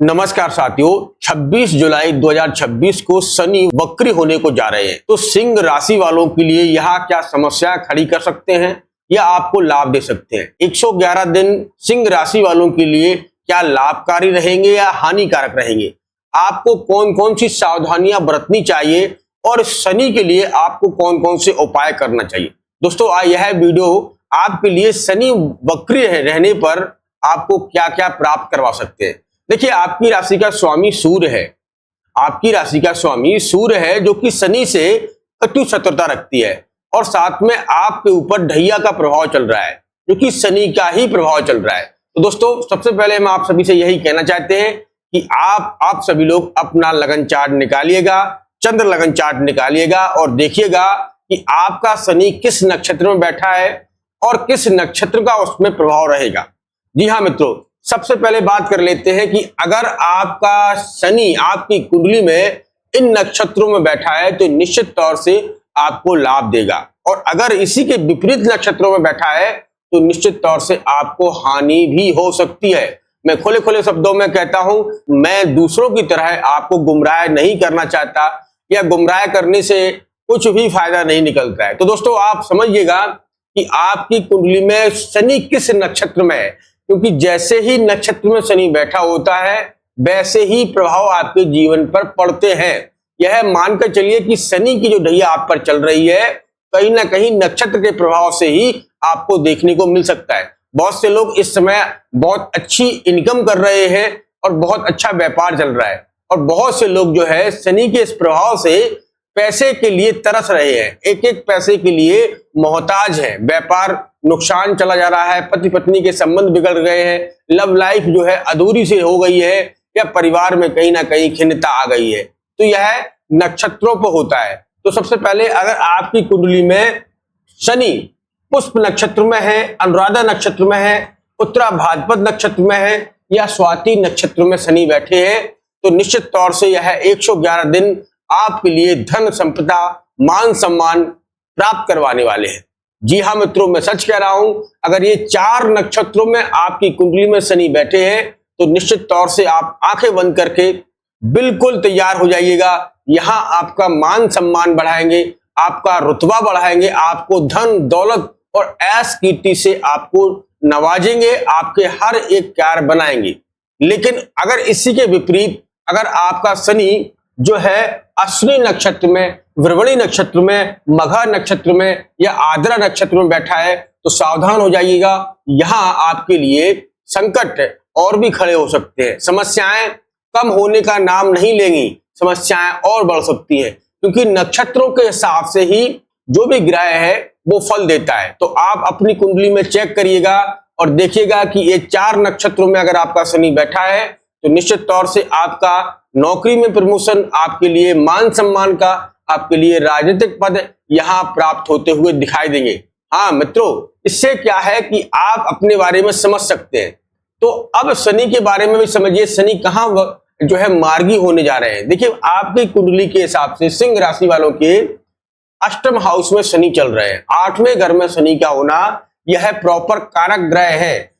नमस्कार साथियों, 26 जुलाई 2026 को शनि वक्री होने को जा रहे हैं। तो सिंह राशि वालों के लिए यहाँ क्या समस्या खड़ी कर सकते हैं या आपको लाभ दे सकते हैं। 111 दिन सिंह राशि वालों के लिए क्या लाभकारी रहेंगे या हानिकारक रहेंगे, आपको कौन कौन सी सावधानियां बरतनी चाहिए और शनि के लिए आपको कौन कौन से उपाय करना चाहिए। दोस्तों, यह वीडियो आपके लिए शनि वक्री रहने पर आपको क्या क्या प्राप्त करवा सकते हैं। देखिए, आपकी राशि का स्वामी सूर्य है। आपकी राशि का स्वामी सूर्य है जो कि शनि से कटु शत्रुता रखती है और साथ में आपके ऊपर ढैया का प्रभाव चल रहा है जो कि शनि का ही प्रभाव चल रहा है। तो दोस्तों, सबसे पहले हम आप सभी से यही कहना चाहते हैं कि आप सभी लोग अपना लगन चार्ट निकालिएगा, चंद्र लगन चार्ट निकालिएगा और देखिएगा कि आपका शनि किस नक्षत्र में बैठा है और किस नक्षत्र का उसमें प्रभाव रहेगा। जी हाँ मित्रों, सबसे पहले बात कर लेते हैं कि अगर आपका शनि आपकी कुंडली में इन नक्षत्रों में बैठा है तो निश्चित तौर से आपको लाभ देगा, और अगर इसी के विपरीत नक्षत्रों में बैठा है तो निश्चित तौर से आपको हानि भी हो सकती है। मैं खुले खुले शब्दों में कहता हूं, मैं दूसरों की तरह आपको गुमराह नहीं करना चाहता या गुमराह करने से कुछ भी फायदा नहीं निकलता है। तो दोस्तों, आप समझिएगा कि आपकी कुंडली में शनि किस नक्षत्र में है, क्योंकि जैसे ही नक्षत्र में शनि बैठा होता है वैसे ही प्रभाव आपके जीवन पर पड़ते हैं। यह मानकर चलिए कि शनि की जो ढैया आप पर चल रही है कहीं ना कहीं नक्षत्र के प्रभाव से ही आपको देखने को मिल सकता है। बहुत से लोग इस समय बहुत अच्छी इनकम कर रहे हैं और बहुत अच्छा व्यापार चल रहा है, और बहुत से लोग जो है शनि के इस प्रभाव से पैसे के लिए तरस रहे हैं, एक एक पैसे के लिए मोहताज है। व्यापार नुकसान चला जा रहा है, पति पत्नी के संबंध बिगड़ गए हैं, लव लाइफ जो है अधूरी से हो गई है या परिवार में कहीं ना कहीं खिन्नता आ गई है। तो यह नक्षत्रों पर होता है। तो सबसे पहले, अगर आपकी कुंडली में शनि पुष्प नक्षत्र में है, अनुराधा नक्षत्र में है, उत्तरा भाद्रपद नक्षत्र में है या स्वाति नक्षत्र में शनि बैठे हैं तो निश्चित तौर से यह 111 दिन आपके लिए धन संपदा मान सम्मान प्राप्त करवाने वाले हैं। जी हाँ मित्रों, मैं सच कह रहा हूं, अगर ये 4 नक्षत्रों में आपकी कुंडली में शनि बैठे हैं तो निश्चित तौर से आप आंखें बंद करके बिल्कुल तैयार हो जाइएगा। यहां आपका मान सम्मान बढ़ाएंगे, आपका रुतबा बढ़ाएंगे, आपको धन दौलत और ऐश कीर्ति से आपको नवाजेंगे, आपके हर एक कार्य बनाएंगे। लेकिन अगर इसी के विपरीत अगर आपका शनि जो है अश्विनी नक्षत्र में, वृषभी नक्षत्र में, मघा नक्षत्र में या आद्रा नक्षत्र में बैठा है तो सावधान हो जाइएगा। यहां आपके लिए संकट और भी खड़े हो सकते हैं। समस्याएं कम होने का नाम नहीं लेंगी, समस्याएं और बढ़ सकती हैं, क्योंकि नक्षत्रों के हिसाब से ही जो भी ग्रह है वो फल देता है। तो आप अपनी कुंडली में चेक करिएगा और देखिएगा कि ये 4 नक्षत्रों में अगर आपका शनि बैठा है तो निश्चित तौर से आपका नौकरी में प्रमोशन, आपके लिए मान सम्मान का, आपके लिए राजनीतिक पद यहां प्राप्त होते हुए दिखाई देंगे। हाँ मित्रों, इससे क्या है कि आप अपने बारे में समझ सकते हैं। तो अब शनि के बारे में भी समझिए, शनि कहां जो है मार्गी होने जा रहे हैं। देखिए, आपकी कुंडली के हिसाब से सिंह राशि वालों के अष्टम हाउस में शनि चल रहे हैं। 8वें घर में शनि का होना यह प्रॉपर कारक ग्रह है,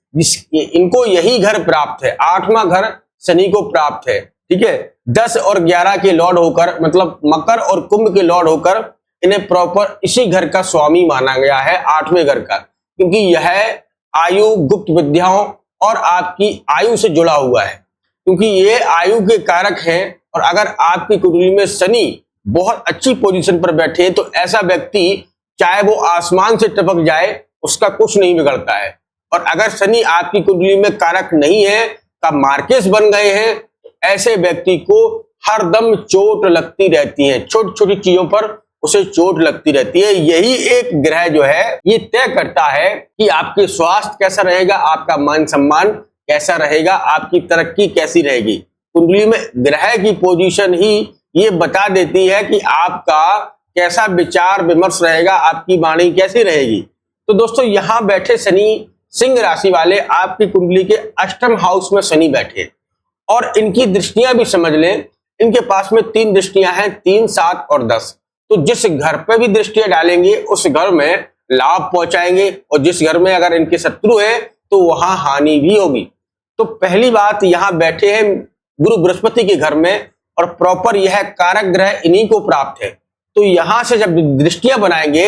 इनको यही घर प्राप्त है। 8वां घर शनि को प्राप्त है, ठीक है। 10 और 11 के लॉर्ड होकर, मतलब मकर और कुंभ के लॉर्ड होकर इन्हें प्रॉपर इसी घर का स्वामी माना गया है, 8वें घर का, क्योंकि यह आयु, गुप्त विद्याओं और आपकी आयु से जुड़ा हुआ है, क्योंकि ये आयु के कारक हैं। और अगर आपकी कुंडली में शनि बहुत अच्छी पोजीशन पर बैठे हैं तो ऐसा व्यक्ति चाहे वो आसमान से टपक जाए उसका कुछ नहीं बिगड़ता है। और अगर शनि आपकी कुंडली में कारक नहीं है, का मार्केस बन गए हैं, ऐसे व्यक्ति को हरदम चोट लगती रहती है, छोटी छोटी चीजों पर उसे चोट लगती रहती है। यही एक ग्रह जो है ये तय करता है कि आपके स्वास्थ्य कैसा रहेगा, आपका मान सम्मान कैसा रहेगा, आपकी तरक्की कैसी रहेगी। कुंडली में ग्रह की पोजीशन ही ये बता देती है कि आपका कैसा विचार विमर्श रहेगा, आपकी वाणी कैसी रहेगी। तो दोस्तों, यहां बैठे शनि सिंह राशि वाले आपकी कुंडली के अष्टम हाउस में शनि बैठे और इनकी दृष्टियां भी समझ लें। इनके पास में 3 दृष्टियां हैं, 3, 7 और 10। तो जिस घर पे भी दृष्टियां डालेंगे उस घर में लाभ पहुंचाएंगे, और जिस घर में अगर इनके शत्रु है तो वहां हानि भी होगी। तो पहली बात, यहां बैठे हैं गुरु बृहस्पति के घर में, और प्रॉपर यह कारक ग्रह इन्हीं को प्राप्त है। तो यहां से जब दृष्टियां बनाएंगे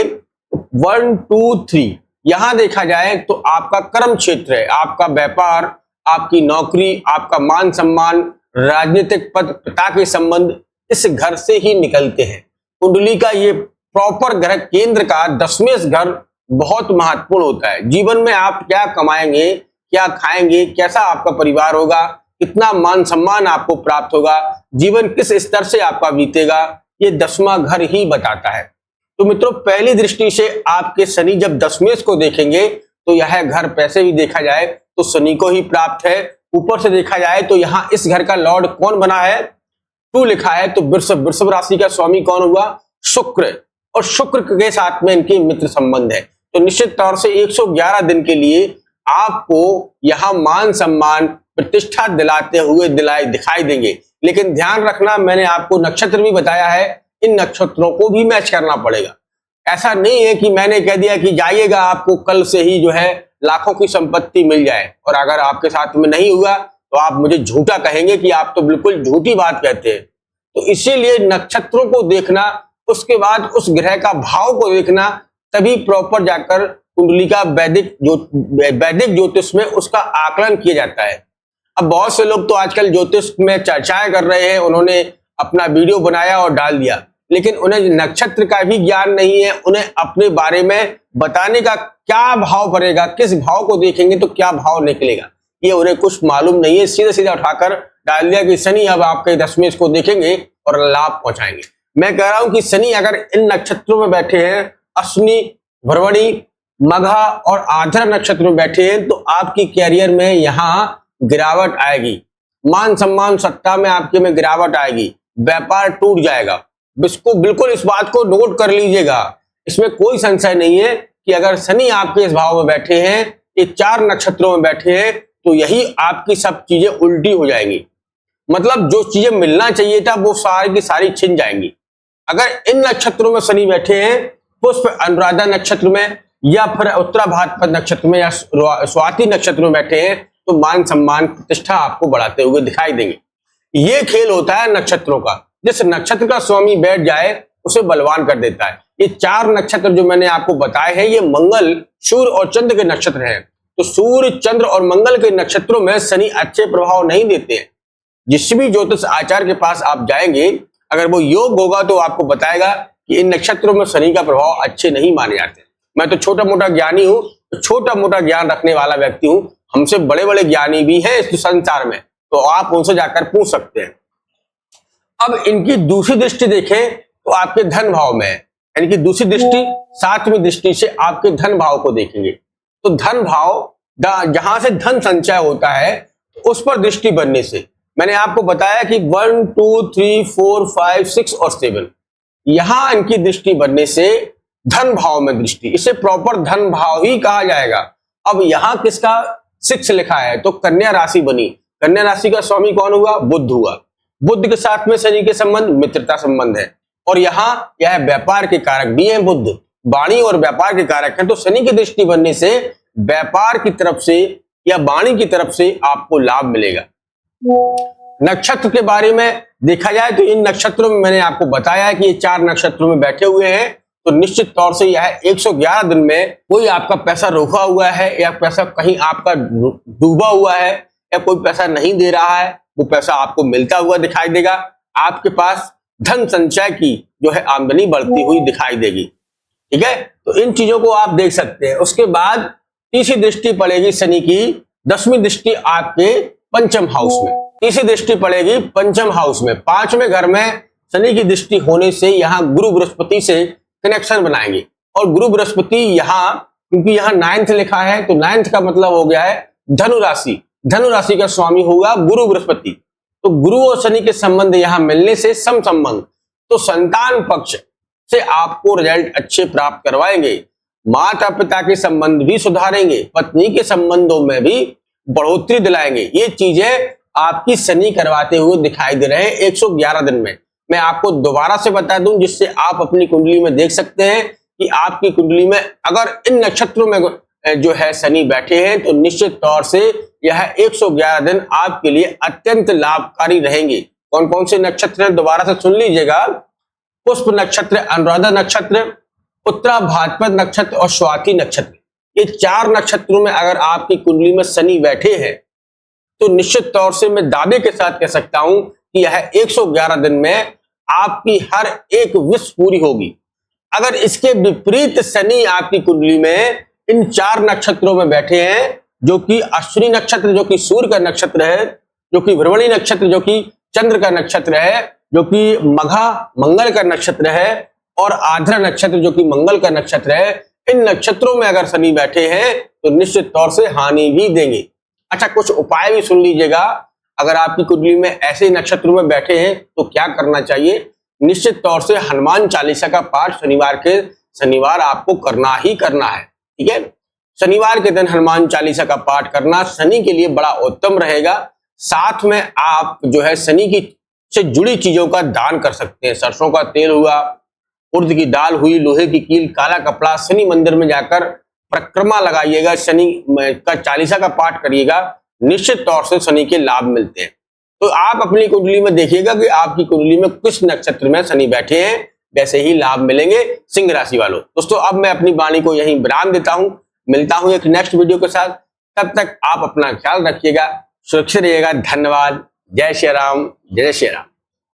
1 2 3, यहां देखा जाए तो आपका कर्म क्षेत्र है, आपका व्यापार, आपकी नौकरी, आपका मान सम्मान, राजनीतिक पद, पिता के संबंध इस घर से ही निकलते हैं। कुंडली का ये प्रॉपर ग्रह केंद्र का 10वें घर बहुत महत्वपूर्ण होता है। जीवन में आप क्या कमाएंगे, क्या खाएंगे, कैसा आपका परिवार होगा, कितना मान सम्मान आपको प्राप्त होगा, जीवन किस स्तर से आपका बीतेगा, ये 10वां घर ही बताता है। तो मित्रों, पहली दृष्टि से आपके शनि जब 10वें को देखेंगे तो यह घर पैसे भी देखा जाए तो शनि को ही प्राप्त है। ऊपर से देखा जाए तो यहाँ इस घर का लॉर्ड कौन बना है, 2 लिखा है, तो वृषभ राशि का स्वामी कौन हुआ, शुक्र, और शुक्र के साथ में इनके मित्र संबंध है। तो निश्चित तौर से 111 दिन के लिए आपको यहाँ मान सम्मान प्रतिष्ठा दिलाते हुए दिखाई देंगे। लेकिन ध्यान रखना, मैंने आपको नक्षत्र भी बताया है, इन नक्षत्रों को भी मैच करना पड़ेगा। ऐसा नहीं है कि मैंने कह दिया कि जाइएगा आपको कल से ही जो है लाखों की संपत्ति मिल जाए, और अगर आपके साथ में नहीं हुआ तो आप मुझे झूठा कहेंगे कि आप तो बिल्कुल झूठी बात कहते हैं। तो इसीलिए नक्षत्रों को देखना, उसके बाद उस ग्रह का भाव को देखना, तभी प्रॉपर जाकर कुंडली का वैदिक ज्योतिष में उसका आकलन किया जाता है। अब बहुत से लोग तो आजकल ज्योतिष में चर्चाएं कर रहे हैं, उन्होंने अपना वीडियो बनाया और डाल दिया, लेकिन उन्हें नक्षत्र का भी ज्ञान नहीं है, उन्हें अपने बारे में बताने का क्या भाव पड़ेगा, किस भाव को देखेंगे तो क्या भाव निकलेगा, ये उन्हें कुछ मालूम नहीं है। सीधा सीधा उठाकर डाल दिया कि शनि अब आपके 10वें को देखेंगे और लाभ पहुंचाएंगे। मैं कह रहा हूं कि शनि अगर इन नक्षत्रों में बैठे हैं, अश्विनी, भरवड़ी, मघा और आर्द्रा नक्षत्र में बैठे हैं, तो आपकी कैरियर में यहाँ गिरावट आएगी, मान सम्मान सत्ता में आपके में गिरावट आएगी, व्यापार टूट जाएगा। बिल्कुल इस बात को नोट कर लीजिएगा, इसमें कोई संशय नहीं है कि अगर शनि आपके इस भाव में बैठे हैं, ये 4 नक्षत्रों में बैठे हैं, तो यही आपकी सब चीजें उल्टी हो जाएंगी। मतलब जो चीजें मिलना चाहिए था वो सारी की सारी छिन जाएंगी। अगर इन नक्षत्रों में शनि बैठे हैं, पुष्प अनुराधा नक्षत्र में या फिर उत्तरा भाद्रपद नक्षत्र में या स्वाति नक्षत्र में बैठे हैं, तो मान सम्मान प्रतिष्ठा आपको बढ़ाते हुए दिखाई देंगे। ये खेल होता है नक्षत्रों का, जिस नक्षत्र का स्वामी बैठ जाए उसे बलवान कर देता है। ये 4 नक्षत्र जो मैंने आपको बताए हैं, ये मंगल, सूर्य और चंद्र के नक्षत्र हैं। तो सूर्य, चंद्र और मंगल के नक्षत्रों में शनि अच्छे प्रभाव नहीं देते हैं। जिस भी ज्योतिष आचार्य के पास आप जाएंगे, अगर वो योग होगा तो आपको बताएगा कि इन नक्षत्रों में शनि का प्रभाव अच्छे नहीं माने जाते। मैं तो छोटा मोटा ज्ञानी हूं, छोटा मोटा ज्ञान रखने वाला व्यक्ति हूं, हमसे बड़े बड़े ज्ञानी भी हैं इस संसार में, तो आप उनसे जाकर पूछ सकते हैं। अब इनकी दूसरी दृष्टि देखें तो आपके धन भाव में है, इनकी दूसरी दृष्टि 7वीं दृष्टि से आपके धन भाव को देखेंगे। तो धन भाव जहां से धन संचय होता है, उस पर दृष्टि बनने से मैंने आपको बताया कि 1 2 3 4 5 6 और 7, यहां इनकी दृष्टि बनने से धन भाव में दृष्टि, इसे प्रॉपर धन भाव ही कहा जाएगा। अब यहां किसका 6 लिखा है, तो कन्या राशि बनी। कन्या राशि का स्वामी कौन हुआ, बुध हुआ। बुध के साथ में शनि के संबंध मित्रता संबंध है, और यहाँ यह व्यापार के कारक भी है। बुध वाणी और व्यापार के कारक है, तो शनि की दृष्टि बनने से व्यापार की तरफ से या वाणी की तरफ से आपको लाभ मिलेगा। नक्षत्र के बारे में देखा जाए तो इन नक्षत्रों में मैंने आपको बताया है कि ये 4 नक्षत्रों में बैठे हुए हैं, तो निश्चित तौर से यह 111 दिन में कोई आपका पैसा रोका हुआ है, या पैसा कहीं आपका डूबा हुआ है, या कोई पैसा नहीं दे रहा है, वो पैसा आपको मिलता हुआ दिखाई देगा। आपके पास धन संचय की जो है आमदनी बढ़ती हुई दिखाई देगी। ठीक है, तो इन चीजों को आप देख सकते हैं। उसके बाद तीसरी दृष्टि पड़ेगी शनि की, 10वीं दृष्टि आपके पंचम हाउस में, तीसरी दृष्टि पड़ेगी पंचम हाउस में। 5वें घर में शनि की दृष्टि होने से यहाँ गुरु बृहस्पति से कनेक्शन बनाएंगे, और गुरु बृहस्पति यहाँ, क्योंकि यहाँ 9th लिखा है, तो 9th का मतलब हो गया है धनु राशि। धनु राशि का स्वामी होगा गुरु बृहस्पति, तो गुरु और शनि के संबंध यहाँ मिलने से सम संबंध, तो संतान पक्ष से आपको रिजल्ट अच्छे प्राप्त करवाएंगे। माता पिता के संबंध भी सुधारेंगे, पत्नी के संबंधों में भी बढ़ोतरी दिलाएंगे। ये चीजें आपकी शनि करवाते हुए दिखाई दे रहे हैं 111 दिन में। मैं आपको दोबारा से बता दूं, जिससे आप अपनी कुंडली में देख सकते हैं कि आपकी कुंडली में अगर इन नक्षत्रों में जो है शनि बैठे हैं तो निश्चित तौर से यह 111 दिन आपके लिए अत्यंत लाभकारी रहेंगे। कौन कौन से नक्षत्र हैं दोबारा से सुन लीजिएगा। पुष्प नक्षत्र, अनुराधा नक्षत्र, उत्तरा भाद्रपद नक्षत्र और स्वाति नक्षत्र। ये 4 नक्षत्रों में अगर आपकी कुंडली में शनि बैठे हैं तो निश्चित तौर से मैं दावे के साथ कह सकता हूं कि यह 111 दिन में आपकी हर एक विश पूरी होगी। अगर इसके विपरीत शनि आपकी कुंडली में इन 4 नक्षत्रों में बैठे हैं, जो कि अश्विनी नक्षत्र जो कि सूर्य का नक्षत्र है, जो कि भृगुणी नक्षत्र जो कि चंद्र का नक्षत्र है, जो कि मघा मंगल का नक्षत्र है और आर्द्रा नक्षत्र जो कि मंगल का नक्षत्र है, इन नक्षत्रों में अगर शनि बैठे हैं तो निश्चित तौर से हानि भी देंगे। अच्छा, कुछ उपाय भी सुन लीजिएगा। अगर आपकी कुंडली में ऐसे नक्षत्रों में बैठे हैं तो क्या करना चाहिए। निश्चित तौर से हनुमान चालीसा का पाठ शनिवार आपको करना ही करना है। ठीक है, शनिवार के दिन हनुमान चालीसा का पाठ करना शनि के लिए बड़ा उत्तम रहेगा। साथ में आप जो है शनि की से जुड़ी चीजों का दान कर सकते हैं। सरसों का तेल हुआ, उड़द की दाल हुई, लोहे की कील, काला कपड़ा, शनि मंदिर में जाकर परिक्रमा लगाइएगा, शनि का चालीसा का पाठ करिएगा, निश्चित तौर से शनि के लाभ मिलते हैं। तो आप अपनी कुंडली में देखिएगा कि आपकी कुंडली में किस नक्षत्र में शनि बैठे हैं, वैसे ही लाभ मिलेंगे सिंह राशि वालों। दोस्तों, अब मैं अपनी वाणी को यहीं विराम देता हूं, मिलता हूं एक नेक्स्ट वीडियो के साथ। तब तक आप अपना ख्याल रखिएगा, सुरक्षित रहिएगा। धन्यवाद। जय श्री राम, जय श्री राम।